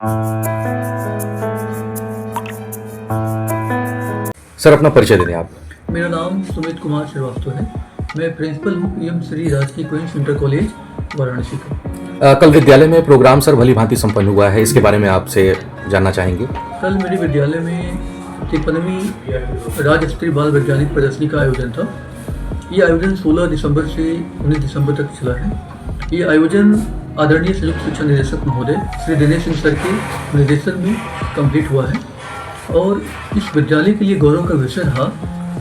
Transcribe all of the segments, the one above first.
Sir, अपना परिचय दे दें आप। मेरा नाम सुमित कुमार श्रीवास्तव है। मैं प्रिंसिपल हूँ पीएम श्री राजकीय क्वींस इंटर कॉलेज वाराणसी का। कल विद्यालय में प्रोग्राम सर भली भांति संपन्न हुआ है, इसके बारे में आपसे जानना चाहेंगे। कल मेरे विद्यालय में 53वीं राज्य स्तरीय बाल वैज्ञानिक प्रदर्शनी का आयोजन था। ये आयोजन 16 दिसंबर से 19 दिसंबर तक चला है। ये आयोजन आदरणीय संयुक्त शिक्षा निदेशक महोदय श्री दिनेश सिंह सर के निर्देशन में कंप्लीट हुआ है और इस विद्यालय के लिए गौरव का विषय रहा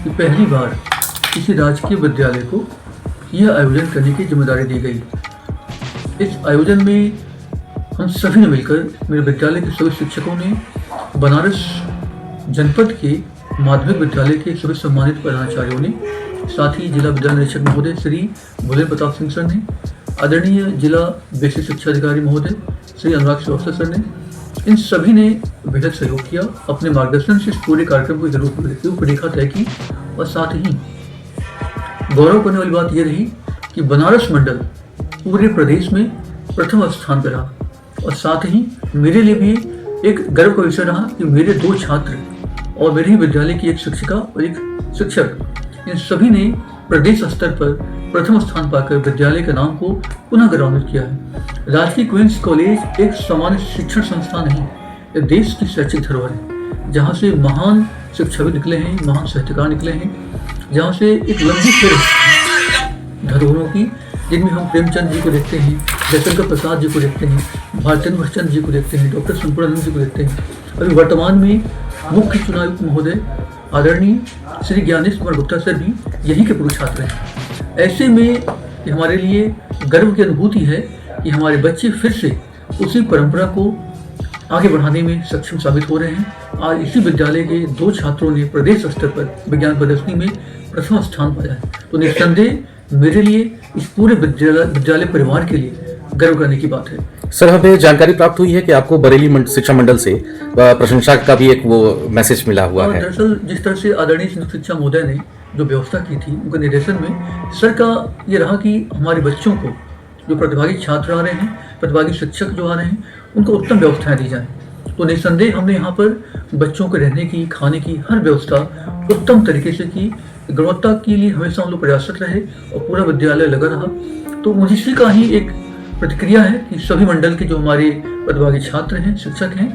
कि पहली बार किसी राजकीय विद्यालय को यह आयोजन करने की जिम्मेदारी दी गई। इस आयोजन में हम सभी ने मिलकर, मेरे विद्यालय के सभी शिक्षकों ने, बनारस जनपद के माध्यमिक विद्यालय के सभी सम्मानित प्रधानाचार्यों ने, साथ ही जिला विद्यालय निरीक्षक महोदय श्री भोले प्रताप सिंह सर ने, आदरणीय जिला बेसिक शिक्षा अधिकारी महोदय श्री अनुराग श्रीवास्तव सर ने, इन सभी ने बेहद सहयोग किया। अपने मार्गदर्शन से इस पूरे कार्यक्रम को रूपरेखा तय की और साथ ही गौरव करने वाली बात यह रही कि बनारस मंडल पूरे प्रदेश में प्रथम स्थान पर रहा और साथ ही मेरे लिए भी एक गर्व का विषय रहा कि मेरे 2 छात्र और मेरे ही विद्यालय की एक शिक्षिका और एक शिक्षक, इन सभी ने प्रदेश स्तर पर प्रथम स्थान पाकर विद्यालय के नाम को पुनः गौरवान्वित किया है। राजकीय क्वींस कॉलेज एक सामान्य शिक्षण संस्थान नहीं, यह देश की शैक्षिक धरोहर है, जहाँ से महान शिक्षाविद निकले हैं, महान साहित्यकार निकले हैं, जहाँ से एक लंबी फिर धरोहरों की, जिनमें हम प्रेमचंद जी को देखते हैं, जयशंकर प्रसाद जी को देखते हैं, भारतेंद्र हरिश्चंद्र जी को देखते हैं, डॉक्टर संपूर्णानंद जी को देखते हैं। अभी वर्तमान में मुख्य चुनाव आयुक्त महोदय आदरणीय श्री ज्ञानेश कुमार गुप्ता सर भी यहीं के पूर्व छात्र हैं। ऐसे में हमारे लिए गर्व की अनुभूति है कि हमारे बच्चे फिर से उसी परंपरा को आगे बढ़ाने में सक्षम साबित हो रहे हैं। आज इसी विद्यालय के 2 छात्रों ने प्रदेश स्तर पर विज्ञान प्रदर्शनी में प्रथम स्थान पाया है। तो निस्संदेह मेरे लिए, इस पूरे विद्यालय परिवार के लिए गर्व करने की बात है। सर, हमें जानकारी प्राप्त हुई है कि आपको बरेली शिक्षा मंडल से प्रशंसा का भी एक वो मैसेज मिला हुआ है। दरअसल जिस तरह से आदरणीय संयुक्त शिक्षा महोदय ने जो व्यवस्था की थी, उनके निर्देशन में सर का ये रहा कि हमारे बच्चों को, जो प्रतिभागी छात्र आ रहे हैं, प्रतिभागी शिक्षक जो आ रहे हैं, उनको उत्तम व्यवस्थाएं दी जाएं। तो निस्संदेह हमने यहाँ पर बच्चों के रहने की, खाने की हर व्यवस्था उत्तम तरीके से की। गुणवत्ता के लिए हमेशा हम लोग प्रयासरत रहे और पूरा विद्यालय लगा रहा। तो मुझे इसी का ही एक प्रतिक्रिया है कि सभी मंडल के जो हमारे प्रतिभागी छात्र हैं, शिक्षक हैं,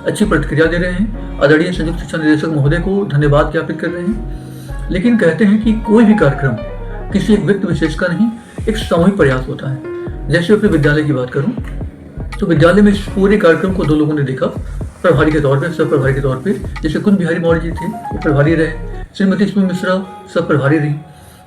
अच्छी प्रतिक्रिया दे रहे हैं। आदरणीय संयुक्त शिक्षा निदेशक महोदय को धन्यवाद ज्ञापित कर रहे हैं। लेकिन कहते हैं कि कोई भी कार्यक्रम किसी एक व्यक्ति विशेष का नहीं, एक सामूहिक प्रयास होता है। जैसे अपने विद्यालय की बात करूं तो विद्यालय में इस पूरे कार्यक्रम को 2 लोगों ने देखा प्रभारी के तौर पर, सब प्रभारी के तौर पर। जैसे कुंज बिहारी मौर्य जी थे, वो प्रभारी रहे, श्रीमती सुमी मिश्रा सब प्रभारी रही।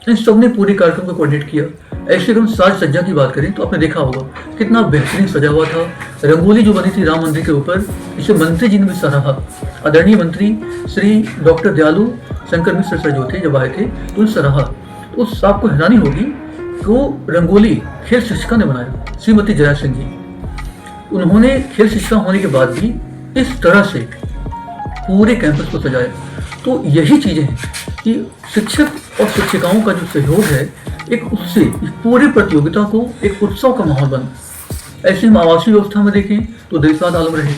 इन सबने पूरे कार्यक्रम को कोऑर्डिनेट किया। ऐसे हम साज सज्जा की बात करें तो आपने देखा होगा कितना बेहतरीन सजा हुआ था। रंगोली जो बनी थी राम मंदिर के ऊपर, इसे मंत्री जी ने भी सराहा। आदरणीय मंत्री श्री डॉक्टर दयालु शंकर मिश्र सर जो थे, जब आए थे, तो सराहा। तो उस आपको हैरानी होगी कि वो रंगोली खेल शिक्षिका ने बनाया, श्रीमती जया सिंह जी। उन्होंने खेल शिक्षिका होने के बाद भी इस तरह से पूरे कैंपस को सजाया। तो यही चीजें हैं कि शिक्षक और शिक्षिकाओं का जो सहयोग है, एक उससे इस पूरे प्रतियोगिता को एक उत्सव का माहौल बना। ऐसे हम आवासीय व्यवस्था में देखें तो दिलशाद आलम रहे,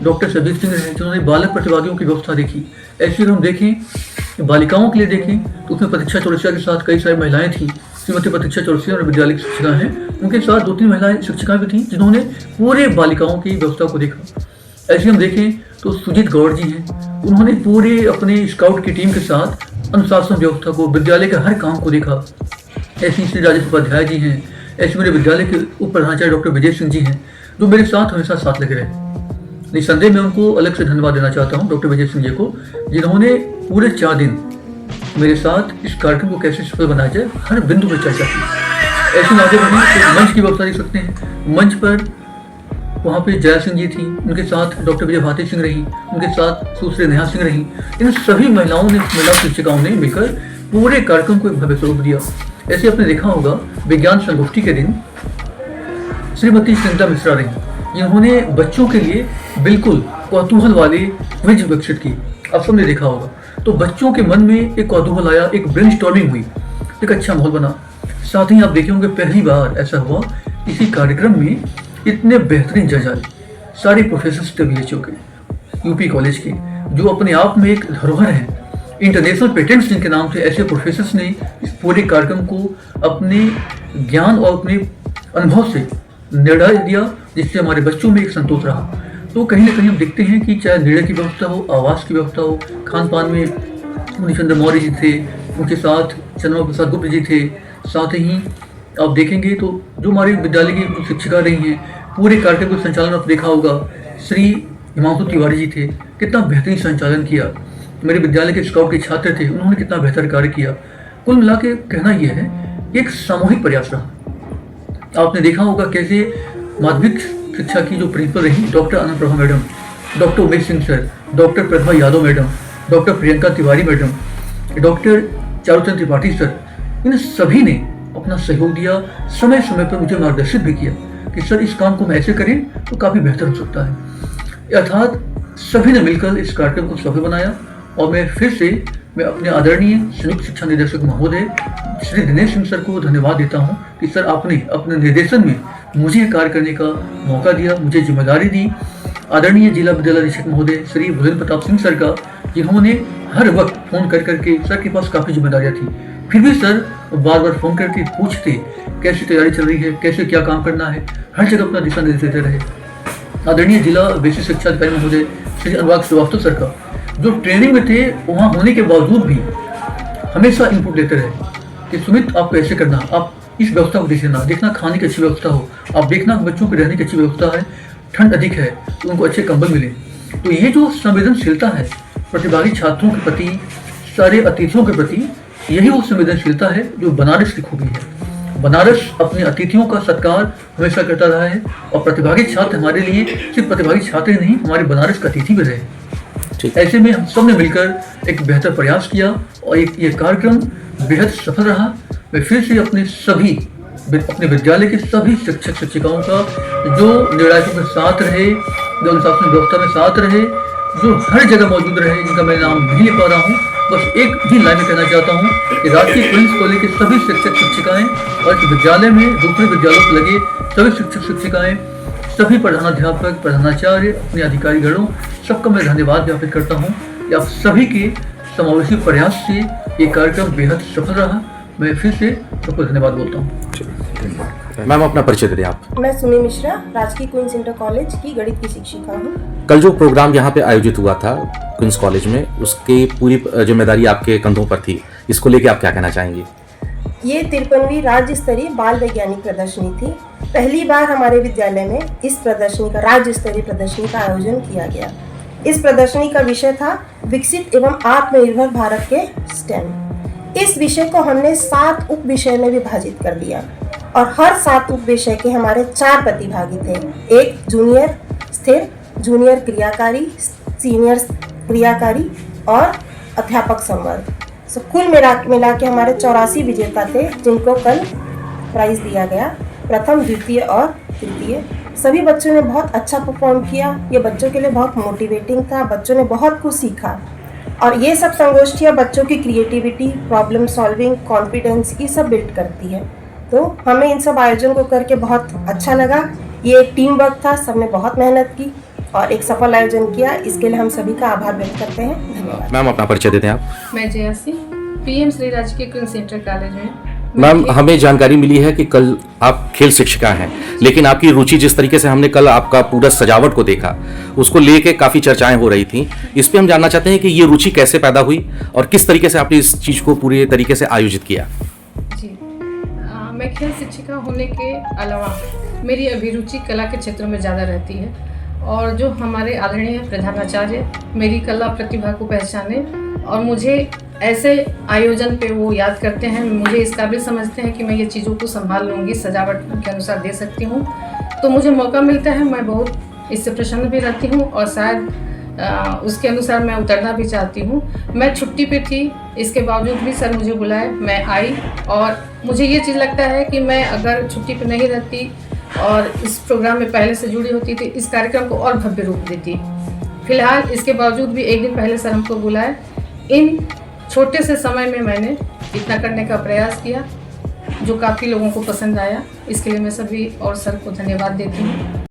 डॉक्टर शबीर सिंह रहे, जिन्होंने बालक प्रतिभागियों की व्यवस्था देखी। ऐसे हम देखें बालिकाओं के लिए देखें तो उसमें प्रतीक्षा चौरसिया के साथ कई सारी महिलाएं थी। श्रीमती प्रतीक्षा चौरसिया और विद्यालय की शिक्षिका हैं, उनके साथ 2-3 महिलाएं शिक्षिकाएं भी थी, जिन्होंने पूरे बालिकाओं की व्यवस्था को देखा। ऐसे हम देखें तो सुजीत गौड़ जी हैं, उन्होंने पूरे अपने स्काउट की टीम के साथ अनुशासन व्यवस्था को, विद्यालय के हर काम को देखा। ऐसे श्री राजेश उपाध्याय जी हैं। ऐसे मेरे विद्यालय के उप प्रधानाचार्य डॉक्टर विजय सिंह जी हैं, जो मेरे साथ हमेशा साथ लगे रहे। निस्संदेह मैं उनको अलग से धन्यवाद देना चाहता हूँ, डॉक्टर विजय सिंह जी को, जिन्होंने पूरे 4 दिन मेरे साथ इस कार्यक्रम को कैसे सफल बनाया जाए हर बिंदु पर चर्चा की। ऐसे आगे बढ़े तो मंच की व्यवस्था देख सकते हैं। मंच पर वहाँ पे जया सिंह जी थी, उनके साथ डॉक्टर विजय भारती सिंह रही, उनके साथ सुश्री नेहा सिंह रही। इन सभी महिला शिक्षिकाओं ने मिलकर पूरे कार्यक्रम को एक भव्य स्वरूप दिया। ऐसे आपने देखा होगा विज्ञान संगोष्ठी के दिन श्रीमती स्निग्धा मिश्रा रही, जिन्होंने बच्चों के लिए बिल्कुल कौतूहल वाले क्विज विकसित की। आप सबने देखा होगा, तो बच्चों के मन में एक कौतूहल आया, एक ब्रेनस्टॉर्मिंग हुई, एक अच्छा माहौल बना। साथ ही आप देखे होंगे पहली बार ऐसा हुआ इसी कार्यक्रम में इतने बेहतरीन जज आए। सारे प्रोफेसर्स थे BHO के, यूपी कॉलेज के, जो अपने आप में एक धरोहर है। इंटरनेशनल पेटेंट्स जिनके नाम थे, ऐसे प्रोफेसर्स ने इस पूरे कार्यक्रम को अपने ज्ञान और अपने अनुभव से निर्णय दिया, जिससे हमारे बच्चों में एक संतोष रहा। तो कहीं ना कहीं हम देखते हैं कि चाहे निर्णय की व्यवस्था हो, आवास की व्यवस्था हो, खान पान में मुनिचंद्र मौर्य जी थे, उनके साथ चंद्रमा प्रसाद गुप्त जी थे, साथ ही आप देखेंगे तो जो हमारे विद्यालय की शिक्षिका रही हैं, पूरे कार्यक्रम का संचालन आप देखा होगा, श्री हिमांशु तिवारी जी थे, कितना बेहतरीन संचालन किया। मेरे विद्यालय के स्काउट के छात्र थे, उन्होंने कितना बेहतर कार्य किया। कुल मिला के कहना यह है, एक सामूहिक प्रयास रहा। आपने देखा होगा कैसे माध्यमिक शिक्षा की जो प्रिंसिपल रही, doctor Anand Prabha madam, doctor Umesh Singh sir, doctor Pratibha Yadav madam, doctor Priyanka Tiwari madam, doctor Charuchand Tripathi sir, इन सभी ने अपना सहयोग दिया, समय समय पर मुझे मार्गदर्शित भी किया कि सर इस काम को हम ऐसे करें तो काफ़ी बेहतर हो सकता है। अर्थात सभी ने मिलकर इस कार्यक्रम को सफल बनाया। और मैं फिर से अपने आदरणीय संयुक्त शिक्षा निदेशक महोदय श्री दिनेश सिंह सर को धन्यवाद देता हूं कि सर आपने अपने निर्देशन में मुझे कार्य करने का मौका दिया, मुझे जिम्मेदारी दी। आदरणीय जिला विद्यालय अधीक्षक महोदय श्री भूपेंद्र प्रताप सिंह सर का, जिन्होंने हर वक्त फ़ोन कर करके, सर के पास काफ़ी जिम्मेदारियाँ थी, फिर भी सर बार बार फ़ोन करके पूछते कैसी तैयारी चल रही है, कैसे क्या काम करना है, हर जगह अपना दिशा निर्देश देते रहे। आदरणीय जिला बेसिक शिक्षा अधिकारी महोदय श्री अनुराग श्रीवास्तव सर का, जो ट्रेनिंग में थे वहाँ होने के बावजूद भी हमेशा इनपुट देते रहे कि सुमित आपको ऐसे करना, आप इस व्यवस्था को देखना खाने की अच्छी व्यवस्था हो, आप देखना बच्चों के रहने की अच्छी व्यवस्था है, ठंड अधिक है तो उनको अच्छे कंबल मिले। तो ये जो संवेदनशीलता है प्रतिभागी छात्रों के प्रति, सारे अतिथियों के प्रति, यही वो संवेदनशीलता है जो बनारस की खूबी है। बनारस अपने अतिथियों का सत्कार हमेशा करता रहा है और प्रतिभागी छात्र हमारे लिए सिर्फ प्रतिभागी छात्र ही नहीं, हमारे बनारस का अतिथि भी रहे। ऐसे में हम सब ने मिलकर एक बेहतर प्रयास किया और ये कार्यक्रम बेहद सफल रहा। मैं फिर से अपने विद्यालय के सभी शिक्षक शिक्षिकाओं का, जो निर्णायकों के साथ रहे, जो अनुशासन व्यवस्था में साथ रहे, जो हर जगह मौजूद रहे, जिनका मैं नाम नहीं ले पा रहा हूँ, बस एक ही लाइन में कहना चाहता हूँ कि राजकीय क्वींस कॉलेज के सभी शिक्षक शिक्षिकाएं और इस विद्यालय में दूसरे विद्यालयों से लगे सभी शिक्षक शिक्षिकाएं, सभी प्रधानाध्यापक, प्रधानाचार्य, अपने अधिकारीगणों, सबका मैं धन्यवाद ज्ञापित करता हूँ कि आप सभी के समावेशी प्रयास से ये कार्यक्रम बेहद सफल रहा। मैं फिर से सबको धन्यवाद बोलता हूँ। मैम अपना परिचय दें आप। मैं सुमी मिश्रा, राजकीय क्वींस इंटर कॉलेज की गणित की शिक्षिका हूँ। कल जो प्रोग्राम यहाँ पे आयोजित हुआ था क्वींस कॉलेज में, उसकी पूरी जिम्मेदारी आपके कंधों पर थी, इसको लेके आप क्या कहना चाहेंगी? ये 53वीं राज्य स्तरीय बाल वैज्ञानिक प्रदर्शनी थी। पहली बार हमारे विद्यालय में इस प्रदर्शनी का, राज्य स्तरीय प्रदर्शनी का आयोजन किया गया। इस प्रदर्शनी का विषय था विकसित एवं आत्मनिर्भर भारत के स्टेम। इस विषय को हमने 7 उप विषय में विभाजित कर दिया और हर 7 उप विषय के हमारे 4 प्रतिभागी थे। एक जूनियर स्थिर, जूनियर क्रियाकारी, सीनियर क्रियाकारी और अध्यापक संवर्ग। कुल मिला के हमारे 84 विजेता थे, जिनको कल प्राइज दिया गया, प्रथम, द्वितीय और तृतीय। सभी बच्चों ने बहुत अच्छा परफॉर्म किया। ये बच्चों के लिए बहुत मोटिवेटिंग था, बच्चों ने बहुत कुछ सीखा और ये सब संगोष्ठियाँ बच्चों की क्रिएटिविटी, प्रॉब्लम सॉल्विंग, कॉन्फिडेंस, ये सब बिल्ड करती है। तो हमें इन सब आयोजन को करके बहुत अच्छा लगा। ये एक टीम वर्क था, सबने बहुत मेहनत की और एक सफल आयोजन किया। इसके लिए हम सभी का आभार व्यक्त करते हैं। धन्यवाद। मैम अपना परिचय देते हैं आप। मैं जया सिंह, PM श्री राजकीय क्वींस इंटर कॉलेज में। मैम हमें जानकारी मिली है कि कल आप खेल शिक्षिका हैं, लेकिन आपकी रुचि जिस तरीके से हमने कल आपका पूरा सजावट को देखा, उसको लेके काफ़ी चर्चाएं हो रही थी। इस पे हम जानना चाहते हैं कि ये रुचि कैसे पैदा हुई और किस तरीके से आपने इस चीज़ को पूरे तरीके से आयोजित किया। जी, मैं खेल शिक्षिका होने के अलावा मेरी अभिरुचि कला के क्षेत्र में ज़्यादा रहती है और जो हमारे आदरणीय प्रधानाचार्य मेरी कला प्रतिभा को पहचाने और मुझे ऐसे आयोजन पे वो याद करते हैं, मुझे इस काबिल समझते हैं कि मैं ये चीज़ों को संभाल लूँगी, सजावट के अनुसार दे सकती हूँ, तो मुझे मौका मिलता है। मैं बहुत इससे प्रसन्न भी रहती हूँ और शायद उसके अनुसार मैं उतरना भी चाहती हूँ। मैं छुट्टी पे थी, इसके बावजूद भी सर मुझे बुलाए, मैं आई और मुझे ये चीज़ लगता है कि मैं अगर छुट्टी पे नहीं रहती और इस प्रोग्राम में पहले से जुड़ी होती थी, इस कार्यक्रम को और भव्य रूप देती। फिलहाल इसके बावजूद भी एक दिन पहले सर हमको बुलाए। इन छोटे से समय में मैंने इतना करने का प्रयास किया जो काफ़ी लोगों को पसंद आया। इसके लिए मैं सभी और सर को धन्यवाद देती हूँ।